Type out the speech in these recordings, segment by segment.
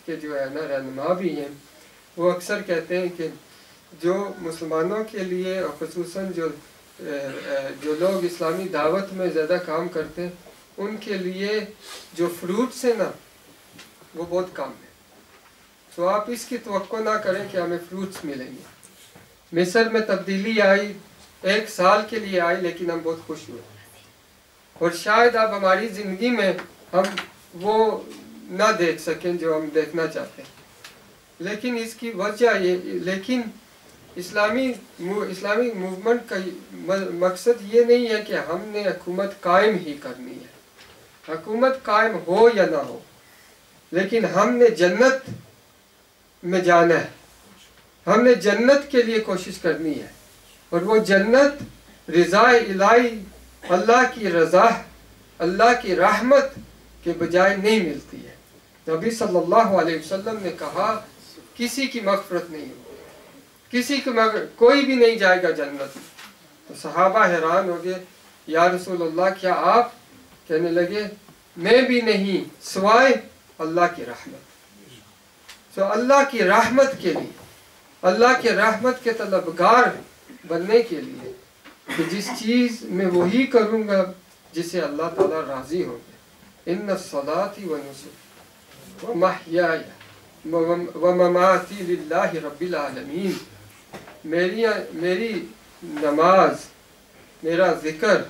کے جو ہے نا رہنما بھی ہیں، وہ اکثر کہتے ہیں کہ جو مسلمانوں کے لیے اور خصوصاً جو لوگ اسلامی دعوت میں زیادہ کام کرتے ہیں ان کے لیے جو فروٹس ہیں نا وہ بہت کم ہے. تو آپ اس کی توقع نہ کریں کہ ہمیں فروٹس ملیں گے. مصر میں تبدیلی آئی، 1 سال کے لیے آئی، لیکن ہم بہت خوش ہوئے، اور شاید اب ہماری زندگی میں ہم وہ نہ دیکھ سکیں جو ہم دیکھنا چاہتے ہیں. لیکن اس کی وجہ لیکن اسلامی موومنٹ کا مقصد یہ نہیں ہے کہ ہم نے حکومت قائم ہی کرنی ہے. حکومت قائم ہو یا نہ ہو، لیکن ہم نے جنت میں جانا ہے. ہم نے جنت کے لیے کوشش کرنی ہے، اور وہ جنت رضا الہی، اللہ کی رضا، اللہ کی رحمت کے بجائے نہیں ملتی ہے. نبی صلی اللہ علیہ وسلم نے کہا کسی کی مغفرت نہیں ہوگی، کوئی بھی نہیں جائے گا جنت میں. تو صحابہ حیران ہو گئے، یا رسول اللہ کیا آپ؟ کہنے لگے میں بھی نہیں سوائے اللہ کی رحمت. تو اللہ کی رحمت کے لیے، اللہ کی رحمت کے طلبگار بننے کے لیے کہ جس چیز میں وہی کروں گا جسے اللہ تعالیٰ راضی ہو گئے. ان الصلاۃ ونسک ومحیای ومماتی للہ رب العالمین. میری نماز، میرا ذکر،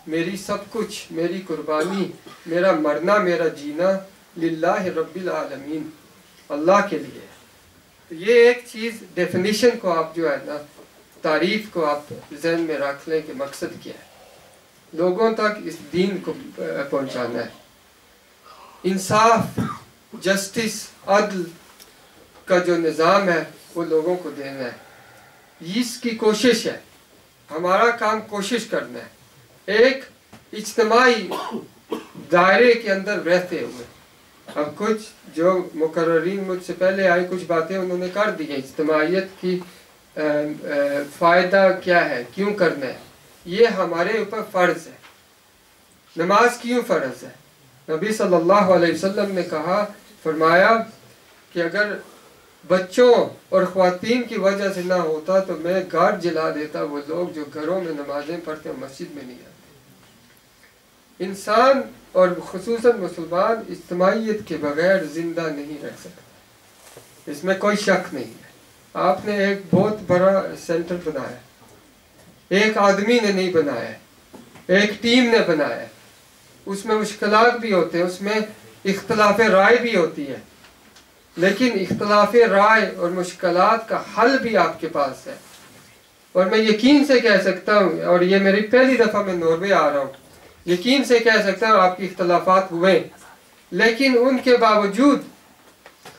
میری سب کچھ، میری قربانی، میرا مرنا، میرا جینا للہ رب العالمین، اللہ کے لیے. یہ ایک چیز ڈیفینیشن کو آپ جو ہے نا، تعریف کو آپ ذہن میں رکھ لیں کہ مقصد کیا ہے. لوگوں تک اس دین کو پہنچانا ہے. انصاف، جسٹس، عدل کا جو نظام ہے وہ لوگوں کو دینا ہے. اس کی کوشش ہے، ہمارا کام کوشش کرنا ہے ایک اجتماعی دائرے کے اندر رہتے ہوئے. اب کچھ جو مقررین مجھ سے پہلے آئے، کچھ باتیں انہوں نے کر دی ہیں. اجتماعیت کی فائدہ کیا ہے، کیوں کرنا ہے، یہ ہمارے اوپر فرض ہے. نماز کیوں فرض ہے؟ نبی صلی اللہ علیہ وسلم نے کہا، فرمایا کہ اگر بچوں اور خواتین کی وجہ سے نہ ہوتا تو میں گھر جلا دیتا وہ لوگ جو گھروں میں نمازیں پڑھتے ہیں مسجد میں نہیں آتے. انسان اور خصوصاً مسلمان اجتماعیت کے بغیر زندہ نہیں رہ سکتا، اس میں کوئی شک نہیں ہے. آپ نے ایک بہت بڑا سینٹر بنایا، ایک آدمی نے نہیں بنایا، ایک ٹیم نے بنایا. اس میں مشکلات بھی ہوتے ہیں، اس میں اختلاف رائے بھی ہوتی ہے، لیکن اختلاف رائے اور مشکلات کا حل بھی آپ کے پاس ہے. اور میں یقین سے کہہ سکتا ہوں، اور یہ میری پہلی دفعہ میں ناروے آ رہا ہوں، یقین سے کہہ سکتا ہوں آپ کی اختلافات ہوئے، لیکن ان کے باوجود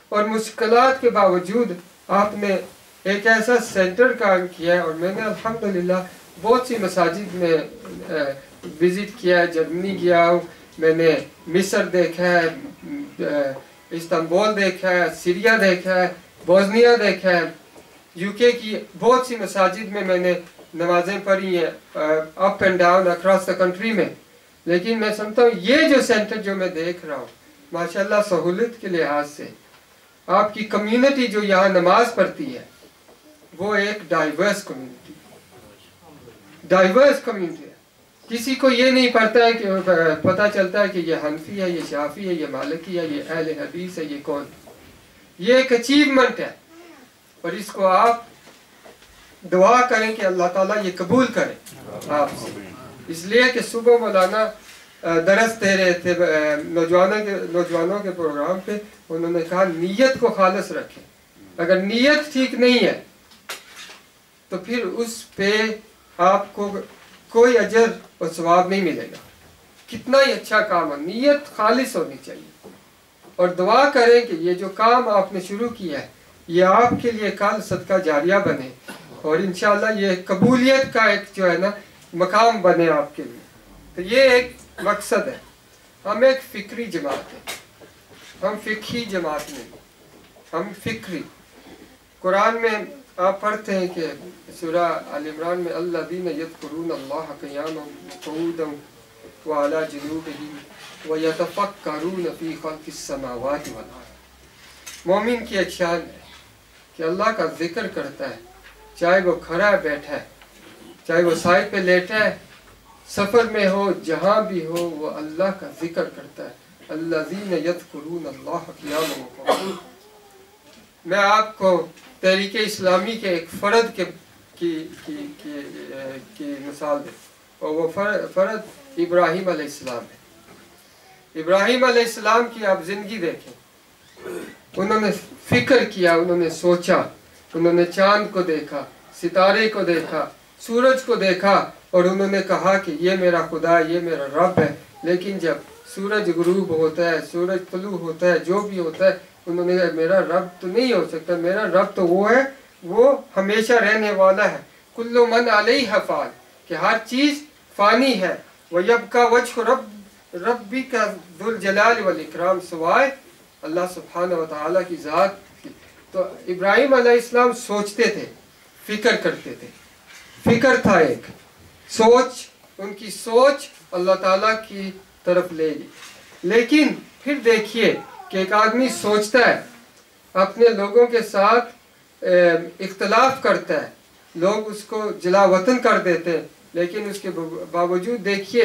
اور مشکلات کے باوجود آپ نے ایک ایسا سینٹر قائم کیا ہے. اور میں نے الحمدللہ بہت سی مساجد میں وزٹ کیا ہے، جرمنی گیا ہوں، میں نے مصر دیکھا ہے، استنبول دیکھا ہے، سیریا دیکھا ہے، بوسنیا دیکھا ہے، یو کے کی بہت سی مساجد میں نے نمازیں پڑھی ہیں، up and down across the country میں. لیکن میں سمجھتا ہوں یہ جو سینٹر جو میں دیکھ رہا ہوں ماشاءاللہ سہولت کے لحاظ سے آپ کی کمیونٹی جو یہاں نماز پڑھتی ہے وہ ایک ڈائیورس کمیونٹی ہے. کسی کو یہ نہیں پتہ چلتا ہے کہ یہ حنفی ہے، یہ شافی ہے، یہ مالکی ہے، یہ اہل حدیث ہے، یہ کون. یہ ایک اچیومنٹ ہے، اور اس کو آپ دعا کریں کہ اللہ تعالیٰ یہ قبول کرے آپ سے. اس لیے کہ صبح مولانا درس دے رہے تھے نوجوانوں کے پروگرام پہ، انہوں نے کہا نیت کو خالص رکھیں. اگر نیت ٹھیک نہیں ہے تو پھر اس پہ آپ کو کوئی اجر اور ثواب نہیں ملے گا. کتنا ہی اچھا کام ہے، نیت خالص ہونی چاہیے. اور دعا کریں کہ یہ جو کام آپ نے شروع کیا ہے یہ آپ کے لیے کل صدقہ جاریہ بنے، اور انشاءاللہ یہ قبولیت کا ایک جو ہے نا مقام بنے آپ کے لیے. تو یہ ایک مقصد ہے. ہم ایک فکری جماعت ہیں، ہم فقہی جماعت نہیں، ہم فکری. قرآن میں آپ پڑھتے ہیں کہ سورہ آل عمران میں الذین یذکرون اللہ قیاما وقعودا وعلی جنوبہم ویتفکرون فی خلق السماوات والارض. مومن کی ایک شان ہے کہ اللہ کا ذکر کرتا ہے، چاہے وہ کھڑا بیٹھا ہے، چاہے وہ سائے پہ لیٹا ہے، سفر میں ہو، جہاں بھی ہو، وہ اللہ کا ذکر کرتا ہے۔ الذین یذکرون اللہ قیاما وقعودا۔ میں آپ کو تحریک اسلامی کے ایک فرد کی مثال دیں، اور وہ فرد ابراہیم علیہ السلام ہے۔ ابراہیم علیہ السلام کی آپ زندگی دیکھیں، انہوں نے فکر کیا، انہوں نے سوچا، انہوں نے چاند کو دیکھا، ستارے کو دیکھا، سورج کو دیکھا، اور انہوں نے کہا کہ یہ میرا خدا، یہ میرا رب ہے۔ لیکن جب سورج غروب ہوتا ہے، سورج طلوع ہوتا ہے، جو بھی ہوتا ہے، انہوں نے کہا میرا رب تو نہیں ہو سکتا، میرا رب تو وہ ہے، وہ ہمیشہ رہنے والا ہے۔ کل من علیہ فان، کہ ہر چیز فانی ہے۔ وَيَبْقَى وَجْهُ رَبِّكَ ذُو الْجَلَالِ وَالْإِكْرَامِ، سوائے اللہ سبحانہ وتعالیٰ کی ذات کی۔ تو ابراہیم علیہ السلام سوچتے تھے، فکر کرتے تھے، فکر تھا ایک سوچ، ان کی سوچ اللہ تعالیٰ کی طرف لے گئی۔ لیکن پھر دیکھیے کہ ایک آدمی سوچتا ہے، اپنے لوگوں کے ساتھ اختلاف کرتا ہے، لوگ اس کو جلا وطن کر دیتے ہیں، لیکن اس کے باوجود دیکھیے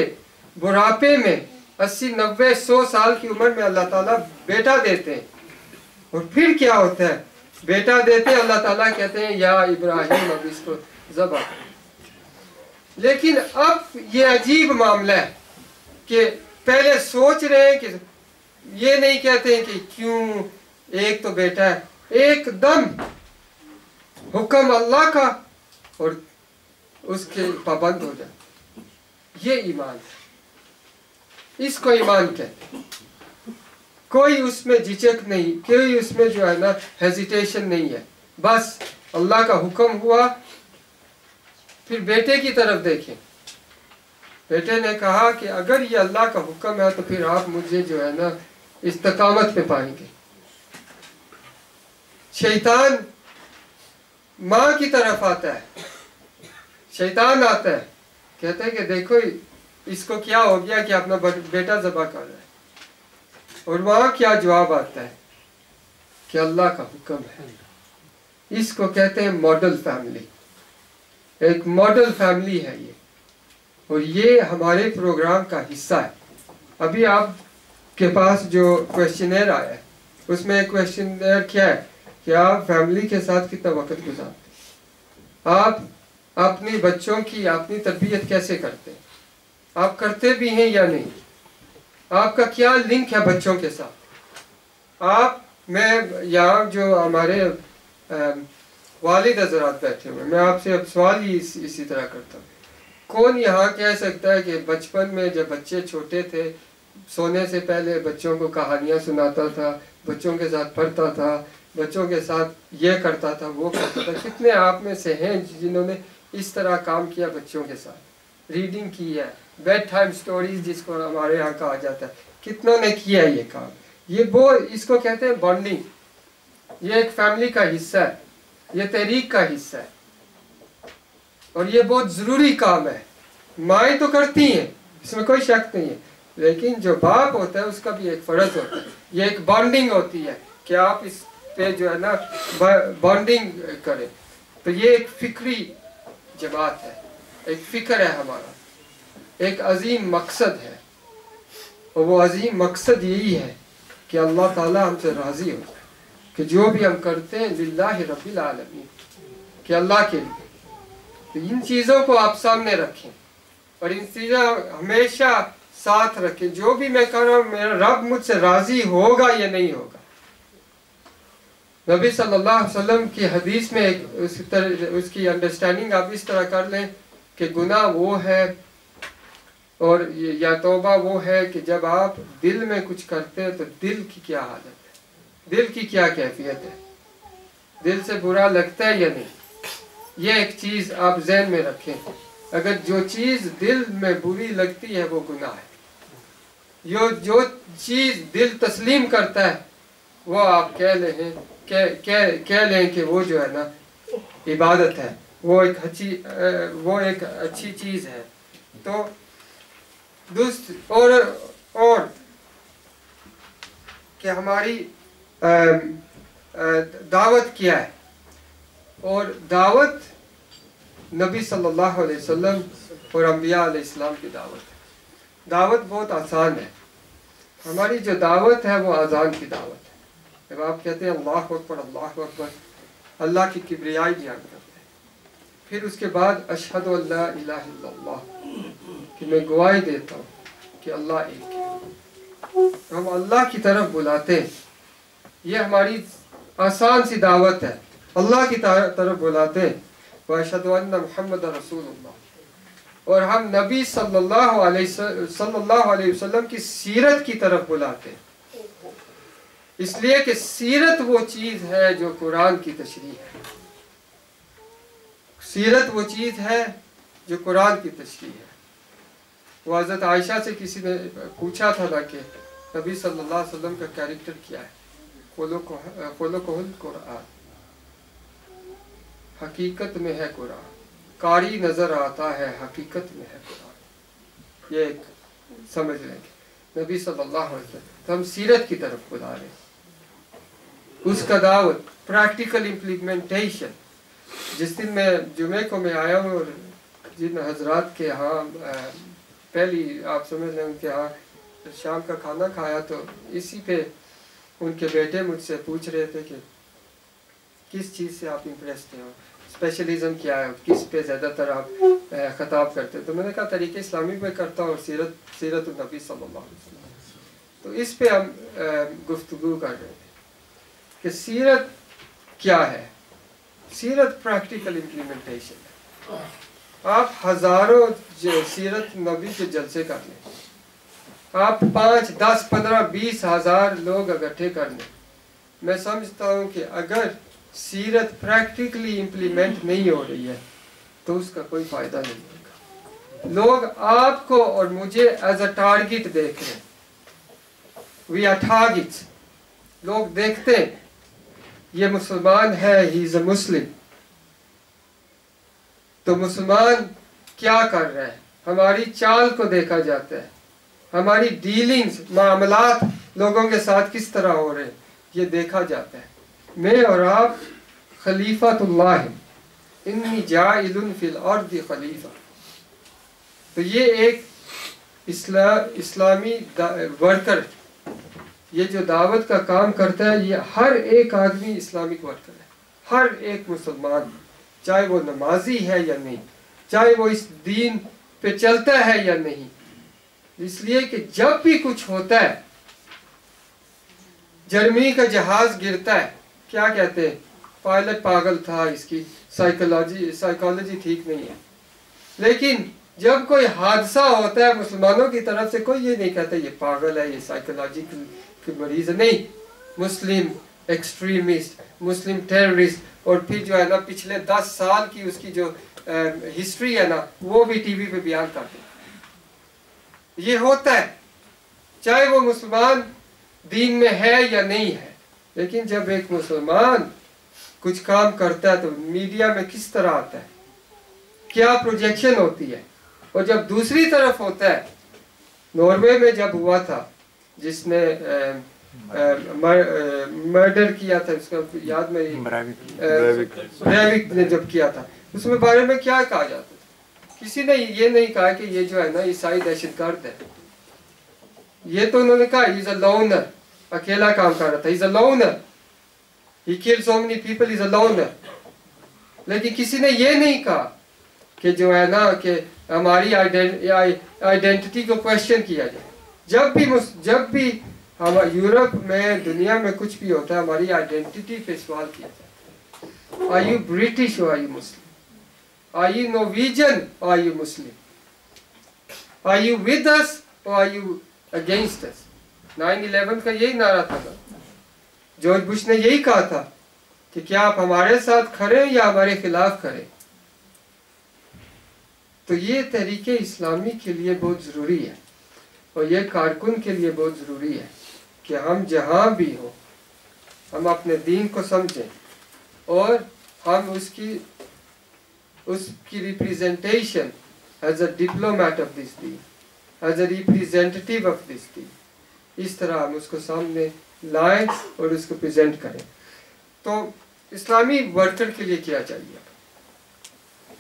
بڑھاپے میں 80 90 100 سال کی عمر میں اللہ تعالیٰ بیٹا دیتے ہیں، اور پھر کیا ہوتا ہے؟ بیٹا دیتے ہیں، اللہ تعالیٰ کہتے ہیں یا ابراہیم اب اس کو ذبح کر۔ لیکن اب یہ عجیب معاملہ ہے کہ پہلے سوچ رہے ہیں کہ یہ نہیں کہتے ہیں کہ کیوں، ایک تو بیٹا ہے، ایک دم حکم اللہ کا اور اس کے پابند ہو جائے۔ یہ ایمان ہے، اس کو ایمان کہتے ہیں۔ کوئی اس میں جھجک نہیں، کوئی اس میں جو ہے نا ہیزیٹیشن نہیں ہے، بس اللہ کا حکم ہوا۔ پھر بیٹے کی طرف دیکھیں، بیٹے نے کہا کہ اگر یہ اللہ کا حکم ہے تو پھر آپ مجھے جو ہے نا استقامت پہ پائیں گے۔ شیطان ماں کی طرف آتا ہے، شیطان آتا ہے، کہتا ہے کہ دیکھو اس کو کیا ہو گیا کہ اپنا بیٹا ذبح کر رہا ہے، اور وہاں کیا جواب آتا ہے کہ اللہ کا حکم ہے۔ اس کو کہتے ہیں ماڈل فیملی، ایک ماڈل فیملی ہے یہ، اور یہ ہمارے پروگرام کا حصہ ہے۔ ابھی آپ کے پاس جو کویسچنر آیا ہے، اس میں کویسچنر کیا ہے کہ آپ فیملی کے ساتھ کتنا وقت گزارتے ہیں، آپ اپنی بچوں کی اپنی تربیت کیسے کرتے ہیں، آپ کرتے بھی ہیں یا نہیں، آپ کا کیا لنک ہے بچوں کے ساتھ۔ میں یہاں جو ہمارے والد حضرات بیٹھے ہوئے، میں آپ سے اب سوال ہی اسی طرح کرتا ہوں، کون یہاں کہہ سکتا ہے کہ بچپن میں جب بچے چھوٹے تھے، سونے سے پہلے بچوں کو کہانیاں سناتا تھا، بچوں کے ساتھ پڑھتا تھا، بچوں کے ساتھ یہ کرتا تھا وہ کرتا تھا، کتنے آپ میں سے ہیں جنہوں نے اس طرح کام کیا بچوں کے ساتھ، ریڈنگ کی ہے، بیڈ ٹائم سٹوریز جس کو ہمارے یہاں کہا جاتا ہے، کتنوں نے کیا ہے یہ کام۔ یہ اس کو کہتے ہیں بانڈنگ، یہ ایک فیملی کا حصہ ہے، یہ تحریک کا حصہ ہے، اور یہ بہت ضروری کام ہے۔ مائیں تو کرتی ہیں، اس میں کوئی شک نہیں ہے، لیکن جو باپ ہوتا ہے اس کا بھی ایک فرض ہوتا ہے، یہ ایک بانڈنگ ہوتی ہے کہ آپ اس پہ جو ہے نا بانڈنگ کریں۔ تو یہ ایک فکری جماعت ہے، ایک فکر ہے ہمارا، ایک عظیم مقصد ہے، اور وہ عظیم مقصد یہی ہے کہ اللہ تعالیٰ ہم سے راضی ہو، کہ جو بھی ہم کرتے ہیں للہ رب العالمین، کہ اللہ کے لیے۔ تو ان چیزوں کو آپ سامنے رکھیں، اور ان چیزوں ہمیشہ ساتھ رکھیں، جو بھی میں کر رہا ہوں میرا رب مجھ سے راضی ہوگا یا نہیں ہوگا۔ نبی صلی اللہ علیہ وسلم کی حدیث میں اس کی انڈرسٹینڈنگ آپ اس طرح کر لیں کہ گناہ وہ ہے اور یا توبہ وہ ہے کہ جب آپ دل میں کچھ کرتے ہیں تو دل کی کیا حالت ہے، دل کی کیا کیفیت ہے، دل سے برا لگتا ہے یا نہیں۔ یہ ایک چیز آپ ذہن میں رکھیں، اگر جو چیز دل میں بری لگتی ہے وہ گناہ ہے، جو چیز دل تسلیم کرتا ہے وہ آپ کہہ لیں کہ وہ جو ہے نا عبادت ہے، وہ ایک اچھی چیز ہے۔ تو اور کہ ہماری دعوت کیا ہے. اور دعوت نبی صلی اللہ علیہ وسلم اور انبیاء علیہ السلام کی دعوت ہے. دعوت بہت آسان ہے. ہماری جو دعوت ہے وہ اذان کی دعوت ہے. جب آپ کہتے ہیں اللہ اکبر اللہ اکبر، اللہ کی کبریائی بیان کرتے ہیں. پھر اس کے بعد اشہد ان لا الہ الا اللہ، کہ میں گواہی دیتا ہوں کہ اللہ ایک ہے. ہم اللہ کی طرف بلاتے ہیں. یہ ہماری آسان سی دعوت ہے. اللہ کی طرف بلاتے ہیں. واشہد ان محمد رسول اللہ. اور ہم نبی صلی اللہ علیہ وسلم کی سیرت کی طرف بلاتے ہیں. اس لیے کہ سیرت وہ چیز ہے جو قرآن کی تشریح ہے. سیرت وہ چیز ہے جو قرآن کی تشریح ہے. وہ حضرت عائشہ سے کسی نے پوچھا تھا نا کہ نبی صلی اللہ علیہ وسلم کا کیریکٹر کیا ہے. خلقہ القرآن، حقیقت میں ہے قرآن. قاری نظر آتا ہے، حقیقت میں ہے قرآن. یہ ایک سمجھ لیں گے نبی صلی اللہ علیہ وسلم. تو ہم سیرت کی طرف بلا رہے ہیں. اس کا دعوت پریکٹیکل امپلیمنٹیشن. جس دن میں جمعے کو میں آیا ہوں، اور جن حضرات کے ہاں پہلی آپ سمجھ لیں ان کے ہاں شام کا کھانا کھایا، تو اسی پہ ان کے بیٹے مجھ سے پوچھ رہے تھے کہ کس چیز سے آپ امپریسڈ ہیں، اسپیشلزم کیا ہے، کس پہ زیادہ تر آپ خطاب کرتے ہیں. تو میں نے کہا طریقہ اسلامی پہ کرتا ہوں اور سیرت النبی صلی اللہ علیہ وسلم. تو اس پہ ہم گفتگو کر رہے تھے کہ سیرت کیا ہے. سیرت پریکٹیکل امپلیمنٹیشن ہے. آپ ہزاروں سیرت نبی کے جلسے کر لیں، آپ 5 10 15 20 ہزار لوگ اکٹھے کر لیں. میں سمجھتا ہوں کہ اگر سیرت پریکٹیکلی امپلیمنٹ نہیں ہو رہی ہے تو اس کا کوئی فائدہ نہیں ہوگا. لوگ آپ کو اور مجھے ایز اے ٹارگٹ دیکھ رہے ہیں. We are targets. لوگ دیکھتے ہیں یہ مسلمان ہے، ہی از اے مسلم. تو مسلمان کیا کر رہے ہیں، ہماری چال کو دیکھا جاتا ہے. ہماری ڈیلنگز، معاملات لوگوں کے ساتھ کس طرح ہو رہے ہیں یہ دیکھا جاتا ہے. میں اور آپ خلیفۃ اللہ، انی جاعل فی الارض خلیفہ. تو یہ ایک اسلامی ورکر، یہ جو دعوت کا کام کرتا ہے، یہ ہر ایک آدمی اسلامک ورکر ہے. ہر ایک مسلمان، چاہے وہ نمازی ہے یا نہیں، چاہے وہ اس دین پہ چلتا ہے یا نہیں. اس لیے کہ جب بھی کچھ ہوتا ہے، جرمنی کا جہاز گرتا ہے، کیا کہتے ہیں، پائلٹ پاگل تھا، اس کی سائیکالوجی ٹھیک نہیں ہے. لیکن جب کوئی حادثہ ہوتا ہے مسلمانوں کی طرف سے، کوئی یہ نہیں کہتا یہ پاگل ہے، یہ سائیکالوجی کی مریض ہے. نہیں، مسلم ایکسٹریمسٹ، مسلم ٹیررسٹ، اور پھر جو ہے نا پچھلے 10 سال کی اس کی جو ہسٹری ہے نا وہ بھی ٹی وی پہ بیان کرتے ہیں. یہ ہوتا ہے چاہے وہ مسلمان دین میں ہے یا نہیں ہے. لیکن جب ایک مسلمان کچھ کام کرتا ہے تو میڈیا میں کس طرح آتا ہے، کیا پروجیکشن ہوتی ہے. اور جب دوسری طرف ہوتا ہے، ناروے میں جب ہوا تھا، جس نے مرڈر کیا تھا، اس کا یاد میں بریوک نے جب کیا تھا، اس میں بارے میں کیا کہا جاتا تھا. کسی نے یہ نہیں کہا کہ یہ جو ہے نا عیسائی دہشت گرد ہے. یہ تو انہوں نے کہا he is a loner، اکیلا کام کر رہا تھا. he is a loner، he killed so many people، he is a loner. لیکن کسی نے یہ نہیں کہا کہ جو ہے نا کہ ہماری آئیڈینٹی کو کویسچن کیا جائے. جب بھی ہم یورپ میں، دنیا میں کچھ بھی ہوتا ہے، ہماری آئیڈینٹی پہ سوال کیا جاتا ہے. Are you British or are you Muslim? Are you Norwegian or are you Muslim? Are you with us or are you against us? 9/11 کا یہی نعرہ تھا نا. جارج بش نے یہی کہا تھا کہ کیا آپ ہمارے ساتھ کھڑے یا ہمارے خلاف کھڑے. تو یہ تحریک اسلامی کے لیے بہت ضروری ہے، اور یہ کارکن کے لیے بہت ضروری ہے کہ ہم جہاں بھی ہوں ہم اپنے دین کو سمجھیں، اور ہم اس کی representation as a diplomat of this دین، as a representative of this دین، اس طرح ہم اس کو سامنے لائیں اور اس کو پریزنٹ کریں. تو اسلامی ورکر کے لیے کیا چاہیے؟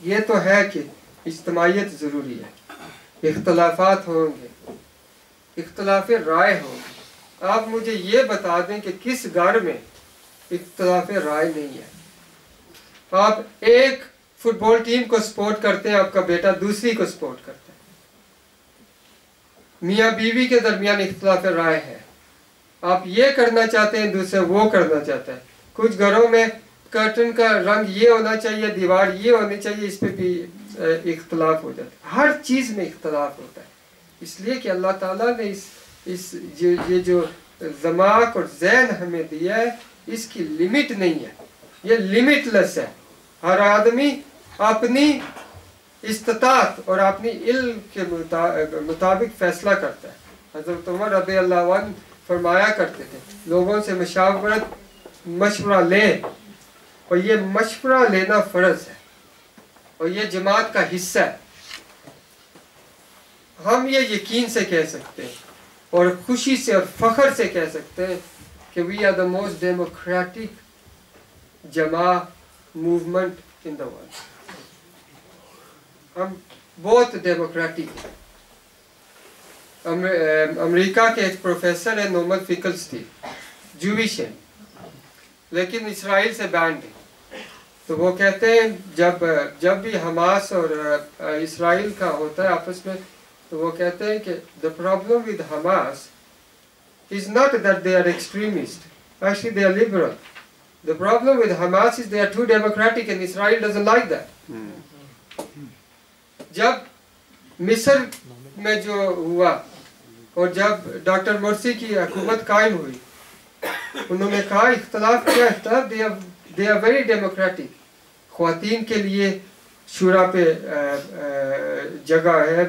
یہ تو ہے کہ اجتماعیت ضروری ہے، اختلافات ہوں گے، اختلاف رائے ہوں گے۔ آپ مجھے یہ بتا دیں کہ کس گھر میں اختلاف رائے نہیں ہے؟ آپ ایک فٹ بال ٹیم کو سپورٹ کرتے ہیں، آپ کا بیٹا دوسری کو سپورٹ کرتا ہے، میاں بیوی کے درمیان اختلاف رائے ہے، آپ یہ کرنا چاہتے ہیں، دوسرے وہ کرنا چاہتا ہے۔ کچھ گھروں میں کرٹن کا رنگ یہ ہونا چاہیے، دیوار یہ ہونی چاہیے، اس پہ بھی اختلاف ہو جاتا ہے۔ ہر چیز میں اختلاف ہوتا ہے، اس لیے کہ اللہ تعالیٰ نے یہ جو دماغ اور ذہن ہمیں دیا ہے، اس کی لمٹ نہیں ہے، یہ لمٹ لیس ہے۔ ہر آدمی اپنی استطاعت اور اپنی علم کے مطابق فیصلہ کرتا ہے۔ حضرت عمر رضی اللہ عنہ فرمایا کرتے تھے لوگوں سے مشورہ لیں، اور یہ مشورہ لینا فرض ہے اور یہ جماعت کا حصہ ہے۔ ہم یہ یقین سے کہہ سکتے ہیں اور خوشی سے اور فخر سے کہہ سکتے ہیں کہ we are the most democratic جماع موومنٹ ان دا ورلڈ۔ ہم بہت ڈیموکریٹک ہیں۔ امریکہ کے ایک پروفیسر ہیں نورمن فیکلسٹی، جویش ہیں لیکن اسرائیل سے بینڈ ہیں، تو وہ کہتے ہیں جب بھی حماس اور اسرائیل کا ہوتا ہے آپس میں، تو وہ کہتے ہیں کہ the problem with Hamas is not that they are extremist, actually they are liberal. The problem with Hamas is they are too democratic and Israel doesn't like that. جب مصر میں جو ہوا اور جب ڈاکٹر مرسی کی حکومت قائم ہوئی، انہوں نے کہا اختلاف کیا اختلاف، they are very democratic. خواتین کے لیے شورا پہ جگہ ہے،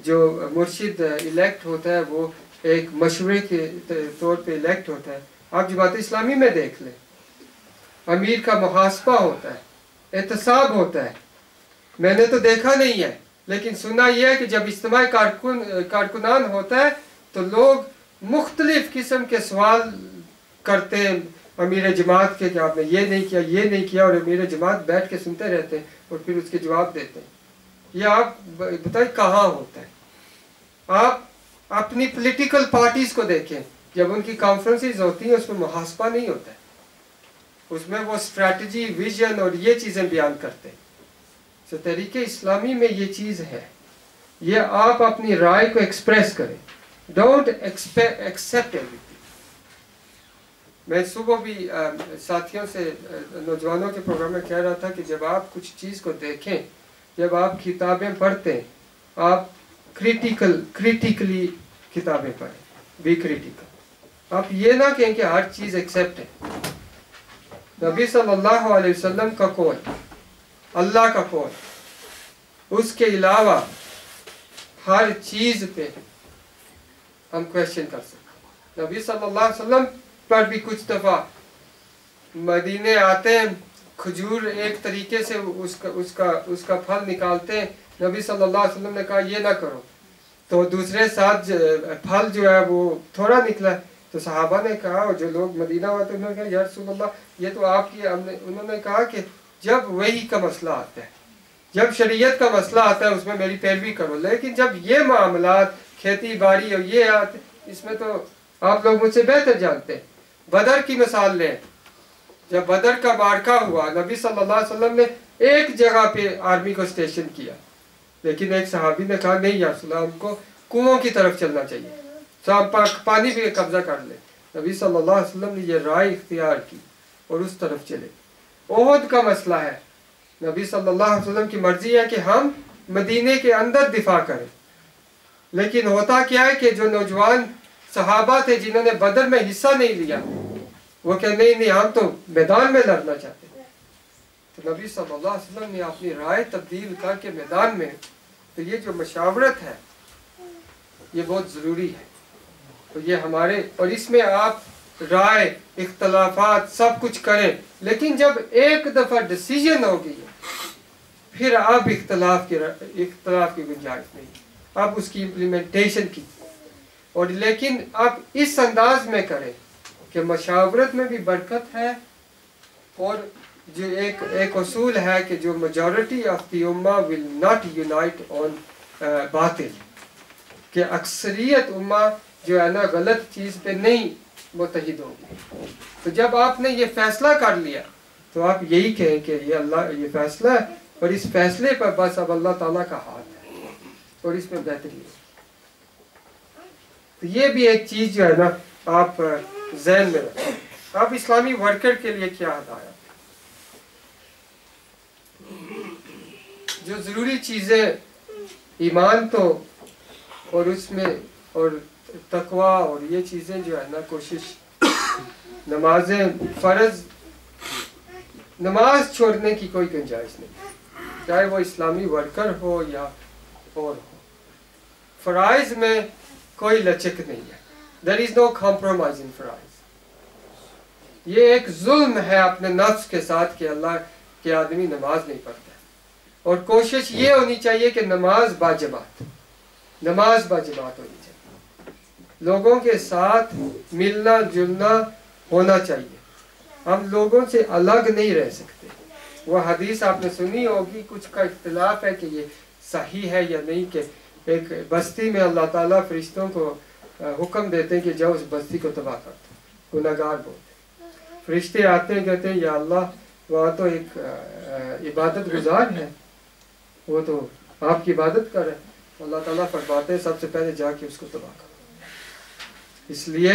جو مرشد الیکٹ ہوتا ہے وہ ایک مشورے کے طور پہ الیکٹ ہوتا ہے۔ آپ جماعت اسلامی میں دیکھ لیں، امیر کا محاسبہ ہوتا ہے، احتساب ہوتا ہے۔ میں نے تو دیکھا نہیں ہے لیکن سنا یہ ہے کہ جب اجتماعی کارکنان ہوتا ہے تو لوگ مختلف قسم کے سوال کرتے ہیں امیر جماعت کے کہ آپ نے یہ نہیں کیا، یہ نہیں کیا، اور امیر جماعت بیٹھ کے سنتے رہتے ہیں اور پھر اس کے جواب دیتے ہیں۔ یہ آپ بتائیں کہاں ہوتا ہے؟ آپ اپنی پولیٹیکل پارٹیز کو دیکھیں، جب ان کی کانفرنسز ہوتی ہیں اس میں محاسبہ نہیں ہوتا ہے، اس میں وہ اسٹریٹجی، ویژن اور یہ چیزیں بیان کرتے ہیں۔ تو تحریک اسلامی میں یہ چیز ہے، یہ آپ اپنی رائے کو ایکسپریس کریں، ڈونٹ ایکسپٹ ایوری تھنگ۔ میں صبح بھی ساتھیوں سے نوجوانوں کے پروگرام میں کہہ رہا تھا کہ جب آپ کچھ چیز کو دیکھیں، جب آپ کتابیں پڑھتے ہیں، آپ کریٹیکلی کتابیں پڑھیں، بی کریٹیکل۔ آپ یہ نہ کہیں کہ ہر چیز ایکسپٹ ہے۔ نبی صلی اللہ علیہ وسلم کا قول، اللہ کا قول، اس کے علاوہ ہر چیز پہ ہم کویشچن کر سکتے ہیں۔ نبی صلی اللہ علیہ وسلم پر بھی کچھ دفعہ مدینے آتے ہیں، کھجور ایک طریقے سے اس کا پھل نکالتے ہیں، نبی صلی اللہ علیہ وسلم نے کہا یہ نہ کرو، تو دوسرے ساتھ پھل جو ہے وہ تھوڑا نکلا، تو صحابہ نے کہا، اور جو لوگ مدینہ ہوتے انہوں نے کہا یا رسول اللہ یہ تو آپ کی، انہوں نے کہا کہ جب وحی کا مسئلہ آتا ہے، جب شریعت کا مسئلہ آتا ہے اس میں میری پیروی کرو، لیکن جب یہ معاملات کھیتی باڑی اور یہ آتے اس میں تو آپ لوگ مجھ سے بہتر جانتے ہیں۔ بدر کی مثال لیں، جب بدر کا معرکہ ہوا، نبی صلی اللہ علیہ وسلم نے ایک جگہ پہ آرمی کو اسٹیشن کیا، لیکن ایک صحابی نے کہا نہیں یا رسول اللہ، ہم کو کنووں کی طرف چلنا چاہیے، تو ہم پانی پہ قبضہ کر لیں۔ نبی صلی اللہ علیہ وسلم نے یہ رائے اختیار کی اور اس طرف چلے۔ احد کا مسئلہ ہے، نبی صلی اللہ علیہ وسلم کی مرضی ہے کہ ہم مدینے کے اندر دفاع کریں، لیکن ہوتا کیا ہے کہ جو نوجوان صحابہ تھے جنہوں نے بدر میں حصہ نہیں لیا، وہ کہ نہیں ہم تو میدان میں لڑنا چاہتے ہیں، تو نبی صلی اللہ علیہ وسلم نے اپنی رائے تبدیل کر کے میدان میں، تو یہ جو مشاورت ہے یہ بہت ضروری ہے، تو یہ ہمارے، اور اس میں آپ رائے، اختلافات سب کچھ کریں، لیکن جب ایک دفعہ ڈیسیژن ہو گئی پھر آپ اختلاف کی گنجائش نہیں، آپ اس کی امپلیمنٹیشن کی، اور لیکن آپ اس انداز میں کریں کہ مشاورت میں بھی برکت ہے، اور جو ایک اصول ہے کہ جو میجورٹی آف دی امہ ول ناٹ یونائٹ آن باطل، کہ اکثریت امہ جو ہے نا غلط چیز پہ نہیں متحد ہوگی. تو جب آپ نے یہ فیصلہ کر لیا تو آپ یہی کہیں کہ یہ فیصلہ ہے، اور اس فیصلے پر بس اب اللہ تعالیٰ کا ہاتھ ہے اور اس میں بہتری ہے. تو یہ بھی ایک چیز جو ہے نا آپ ذہن میں رکھیں. اب اسلامی ورکر کے لیے کیا ہدایت؟ جو ضروری چیزیں ایمان تو اور اس میں اور تقوی اور یہ چیزیں جو ہے نا کوشش، نمازیں فرض، نماز چھوڑنے کی کوئی گنجائش نہیں، چاہے وہ اسلامی ورکر ہو یا اور ہو. فرائض میں کوئی لچک نہیں ہے. There is no compromise in فرائض. یہ ایک ظلم ہے اپنے نفس کے ساتھ کہ اللہ کے آدمی نماز نہیں پڑھتا، اور کوشش یہ ہونی چاہیے کہ نماز باجماعت ہونی چاہیے. لوگوں کے ساتھ ملنا جلنا ہونا چاہیے. ہم لوگوں سے الگ نہیں رہ سکتے. وہ حدیث آپ نے سنی ہوگی، کچھ کا اختلاف ہے کہ یہ صحیح ہے یا نہیں، کہ ایک بستی میں اللہ تعالیٰ فرشتوں کو حکم دیتے ہیں کہ جاؤ اس بستی کو تباہ کر دو، گناہگار بولتے. فرشتے آتے ہیں، کہتے ہیں یا اللہ وہاں تو ایک عبادت گزار ہے، وہ تو آپ کی عبادت کر رہے ہیں. اللہ تعالیٰ فرماتے ہیں سب سے پہلے جا کے اس کو تباہ کرو، اس لیے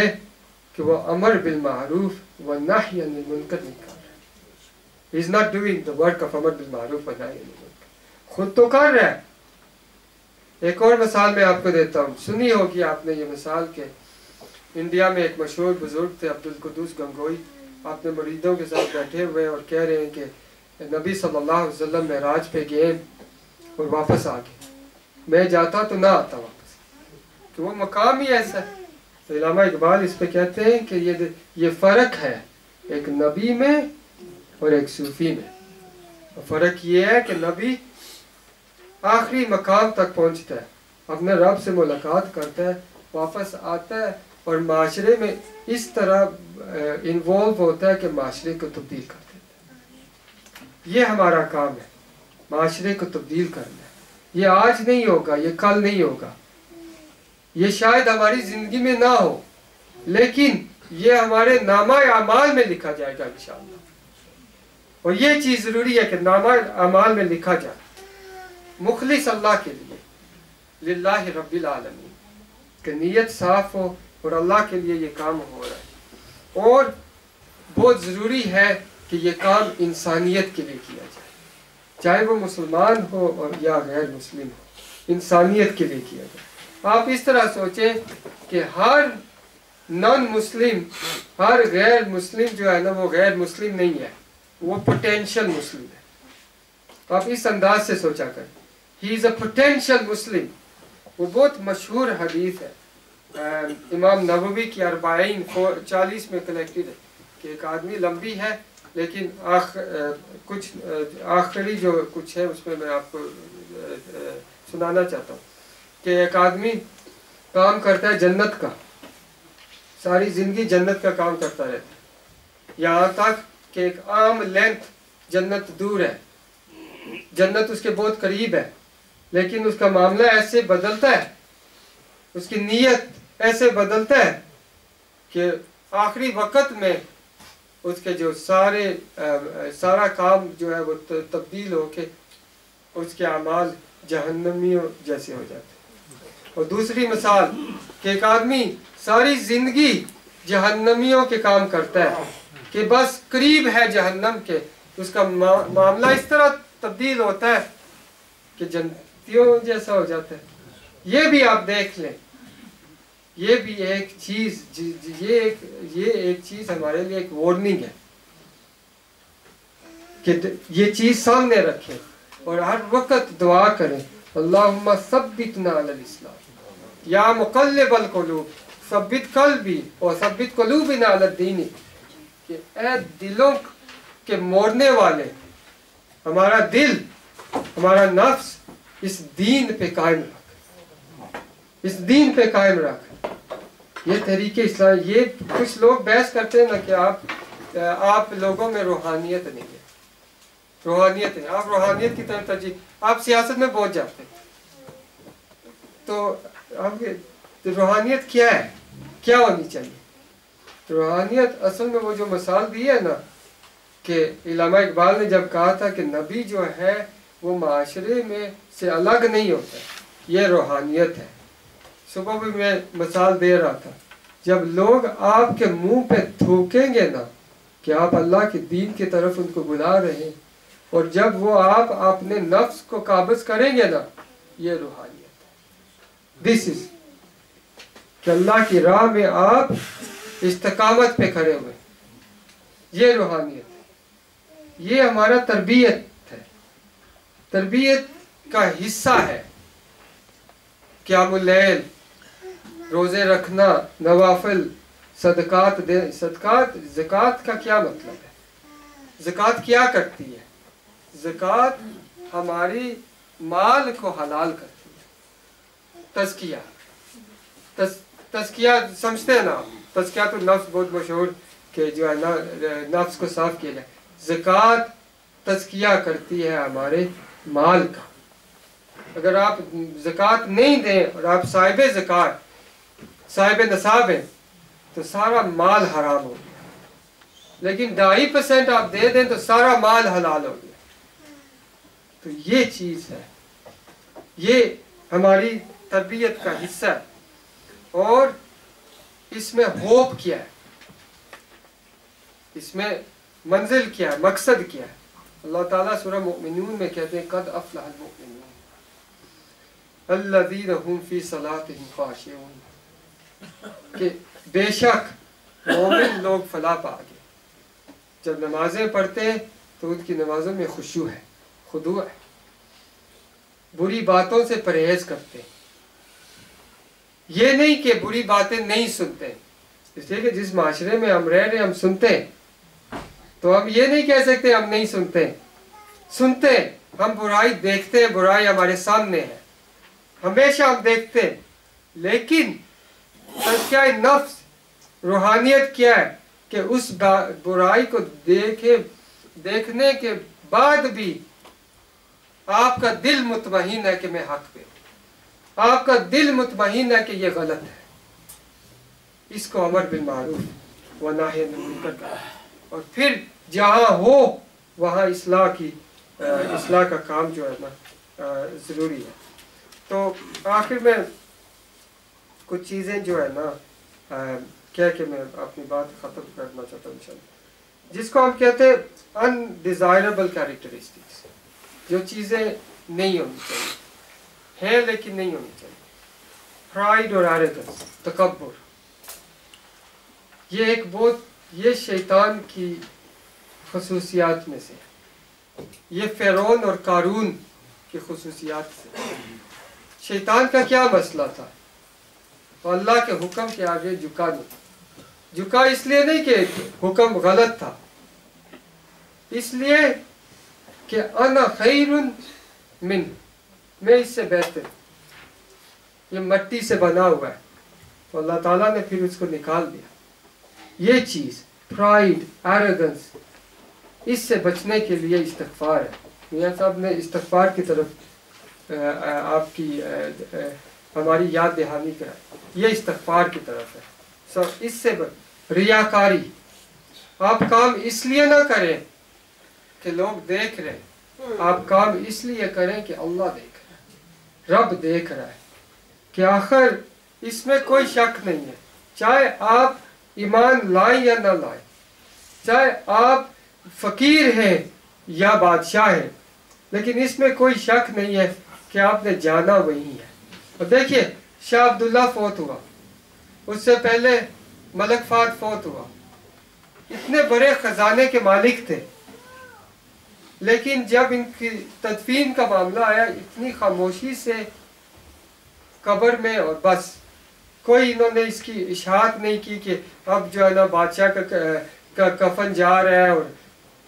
کہ وہ امر بالمعروف و نہی عن المنکر نہیں کر رہا. He is not doing the work of امر بالمعروف و نہی عن المنکر. خود تو کر رہا ہے. ایک اور مثال میں آپ کو دیتا ہوں، سنی ہوگی آپ نے یہ مثال کہ انڈیا میں ایک مشہور بزرگ تھے عبدالقدوس گنگوئی، اپنے مریدوں کے ساتھ بیٹھے ہوئے اور کہہ رہے ہیں کہ نبی صلی اللہ علیہ وسلم معراج پہ گئے اور واپس آ گئے. میں جاتا تو نہ آتا واپس، کہ وہ مقام ہی ایسا ہے. تو علامہ اقبال اس پہ کہتے ہیں کہ یہ فرق ہے ایک نبی میں اور ایک صوفی میں. فرق یہ ہے کہ نبی آخری مقام تک پہنچتا ہے، اپنے رب سے ملاقات کرتا ہے، واپس آتا ہے اور معاشرے میں اس طرح انوالو ہوتا ہے کہ معاشرے کو تبدیل کر دیتا ہے. یہ ہمارا کام ہے، معاشرے کو تبدیل کرنا ہے. یہ آج نہیں ہوگا، یہ کل نہیں ہوگا، یہ شاید ہماری زندگی میں نہ ہو، لیکن یہ ہمارے نامہ اعمال میں لکھا جائے گا انشاءاللہ. اور یہ چیز ضروری ہے کہ نامہ اعمال میں لکھا جائے مخلص اللہ کے لیے، للہ رب العالمین، کہ نیت صاف ہو اور اللہ کے لیے یہ کام ہو رہا ہے. اور بہت ضروری ہے کہ یہ کام انسانیت کے لیے کیا جائے، چاہے وہ مسلمان ہو اور یا غیر مسلم ہو، انسانیت کے لیے کیا جائے. آپ اس طرح سوچیں کہ ہر نان مسلم، ہر غیر مسلم جو ہے نا وہ غیر مسلم نہیں ہے، وہ پوٹینشل مسلم ہے. آپ اس انداز سے سوچا کریں، ہی از اے پوٹینشل مسلم. وہ بہت مشہور حدیث ہے، امام نووی کی 40 میں کلیکٹڈ ہے، کہ ایک آدمی لمبی ہے لیکن کچھ آخری جو کچھ ہے اس میں میں آپ کو سنانا چاہتا ہوں کہ ایک آدمی کام کرتا ہے جنت کا، ساری زندگی جنت کا کام کرتا رہتا ہے، یہاں تک کہ ایک عام لینتھ جنت دور ہے، جنت اس کے بہت قریب ہے، لیکن اس کا معاملہ ایسے بدلتا ہے، اس کی نیت ایسے بدلتا ہے کہ آخری وقت میں اس کے جو سارا کام جو ہے وہ تبدیل ہو کے اس کے اعمال جہنمیوں جیسے ہو جاتے ہیں. اور دوسری مثال کہ ایک آدمی ساری زندگی جہنمیوں کے کام کرتا ہے کہ بس قریب ہے جہنم کے، اس کا معاملہ اس طرح تبدیل ہوتا ہے کہ جنتیوں جیسا ہو جاتا ہے. یہ بھی آپ دیکھ لیں، یہ بھی ایک چیز، یہ ایک چیز ہمارے لیے ایک وارننگ ہے کہ یہ چیز سامنے رکھیں اور ہر وقت دعا کریں، اللہم ثبتنا علی الاسلام یا مقلب القلوب ثبت قلبی اور ثبت قلوبنا علی الدین، کہ اے دلوں کے موڑنے والے، ہمارا دل، ہمارا نفس اس دین پہ قائم رکھ، اس دین پہ قائم رکھ. یہ تحریک اسلام. یہ کچھ لوگ بحث کرتے ہیں نا کہ آپ لوگوں میں روحانیت نہیں ہے, روحانیت ہے, آپ روحانیت کی طرف ترجیح, آپ سیاست میں پہنچ جاتے ہیں. تو اب روحانیت کیا ہے, کیا ہونی چاہیے؟ روحانیت اصل میں وہ جو مثال دی ہے نا کہ علامہ اقبال نے جب کہا تھا کہ نبی جو ہے وہ معاشرے میں سے الگ نہیں ہوتا, یہ روحانیت ہے. صبح بھی میں مثال دے رہا تھا, جب لوگ آپ کے منہ پہ تھوکیں گے نا کہ آپ اللہ کے دین کی طرف ان کو بلا رہے ہیں, اور جب وہ آپ اپنے نفس کو قابض کریں گے نا, یہ روحانیت ہے. دس از کہ اللہ کی راہ میں آپ استقامت پہ کھڑے ہوئے, یہ روحانیت ہے. یہ ہمارا تربیت ہے, تربیت کا حصہ ہے. قیام اللیل, روزے رکھنا, نوافل, صدقات دے. صدقات, زکوٰۃ کا کیا مطلب ہے؟ زکوٰۃ کیا کرتی ہے؟ زکوٰۃ ہماری مال کو حلال کرتی ہے. تزکیہ, تزکیہ سمجھتے ہیں نا, تزکیہ تو نفس بہت مشہور کہ جو ہے نا نفس کو صاف کیا جائے. زکوٰۃ تزکیہ کرتی ہے ہمارے مال کا. اگر آپ زکوٰۃ نہیں دیں اور آپ صاحب زکوٰۃ, صاحب نصاب ہیں, تو سارا مال حرام ہو گیا. لیکن 2.5% آپ دے دیں تو سارا مال حلال ہو گیا. تو یہ چیز ہے, یہ ہماری تربیت کا حصہ ہے. اور اس میں ہوپ کیا ہے, اس میں منزل کیا ہے, مقصد کیا ہے؟ اللہ تعالیٰ سورہ مؤمنون میں کہتے ہیں قد افلح المؤمنون الذین هم فی صلاتهم خاشعون, کہ بے شک مومن لوگ فلاح پا گئے, جب نمازیں پڑھتے ہیں تو ان کی نمازوں میں خشوع ہے, خضوع ہے, بری باتوں سے پرہیز کرتے ہیں. یہ نہیں کہ بری باتیں نہیں سنتے, اس لیے کہ جس معاشرے میں ہم رہ رہے ہیں ہم سنتے ہیں, تو ہم یہ نہیں کہہ سکتے ہم نہیں سنتے, سنتے. ہم برائی دیکھتے ہیں, برائی ہمارے سامنے ہے, ہمیشہ ہم دیکھتے ہیں. لیکن تزکیہ نفس, روحانیت کیا ہے کہ اس برائی کو دیکھنے کے بعد بھی آپ کا دل مطمئن ہے کہ میں حق پہ ہوں, آپ کا دل مطمئن ہے کہ یہ غلط ہے. اس کو امر بالمعروف و نہی عن المنکر کہا ہے. اور پھر جہاں ہو وہاں اصلاح کا کام جو ہے نا ضروری ہے. تو آخر میں کچھ چیزیں جو ہے نا کہہ کے میں اپنی بات ختم کرنا چاہتا ہوں انشاءاللہ. جس کو ہم کہتے ہیں undesirable characteristics, جو چیزیں نہیں ہونی چاہیے, ہے لیکن نہیں ہونی چاہیے. پرائڈ اور ایروگنس, تکبر, یہ ایک بہت, یہ شیطان کی خصوصیات میں سے, یہ فرعون اور قارون کی خصوصیات سے. شیطان کا کیا مسئلہ تھا؟ اللہ کے حکم کے آگے جھکا نہیں. جھکا اس لیے نہیں کہ حکم غلط تھا, اس لیے کہ انا خیر من, میں اس سے بہتر, یہ مٹی سے بنا ہوا ہے. تو اللہ تعالیٰ نے پھر اس کو نکال دیا. یہ چیز پرائڈ, ایروگنس, اس سے بچنے کے لیے استغفار ہے. میاں صاحب نے استغفار کی طرف آپ کی ہماری یاد دہانی کرائی. یہ استغفار کی طرف ہے. اس سے ریاکاری, آپ کام اس لیے نہ کریں کہ لوگ دیکھ رہے ہیں, آپ کام اس لیے کریں کہ اللہ دیکھ رہا ہے, رب دیکھ رہا ہے. کہ آخر اس میں کوئی شک نہیں ہے, چاہے آپ ایمان لائیں یا نہ لائیں, چاہے آپ فقیر ہیں یا بادشاہ ہیں, لیکن اس میں کوئی شک نہیں ہے کہ آپ نے جانا وہی ہے. اور دیکھیے شاہ عبداللہ فوت ہوا, اس سے پہلے ملک فہد فوت ہوا, اتنے بڑے خزانے کے مالک تھے, لیکن جب ان کی تدفین کا معاملہ آیا اتنی خاموشی سے قبر میں, اور بس کوئی انہوں نے اس کی اشاعت نہیں کی کہ اب جو ہے نا بادشاہ کا کفن جا رہا ہے, اور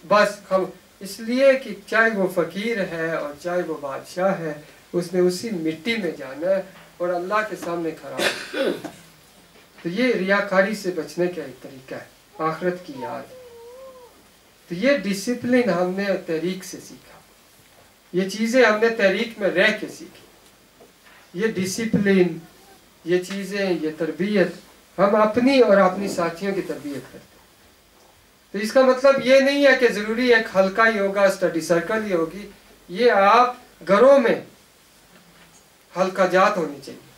بس اس لیے کہ چاہے وہ فقیر ہے اور چاہے وہ بادشاہ ہے, اس نے اسی مٹی میں جانا ہے اور اللہ کے سامنے کھڑا ہے. تو یہ ریاکاری سے بچنے کا ایک طریقہ ہے، آخرت کی یاد. تو یہ ڈسپلن ہم نے تحریک سے سیکھا، یہ چیزیں ہم نے تحریک میں رہ کے سیکھی. یہ ڈسپلن، یہ چیزیں، یہ تربیت ہم اپنی اور اپنی ساتھیوں کی تربیت کرتے ہیں. تو اس کا مطلب یہ نہیں ہے کہ ضروری ایک حلقہ ہی ہوگا، اسٹڈی سرکل ہی ہوگی. یہ آپ گھروں میں حلقہ جات ہونی چاہیے.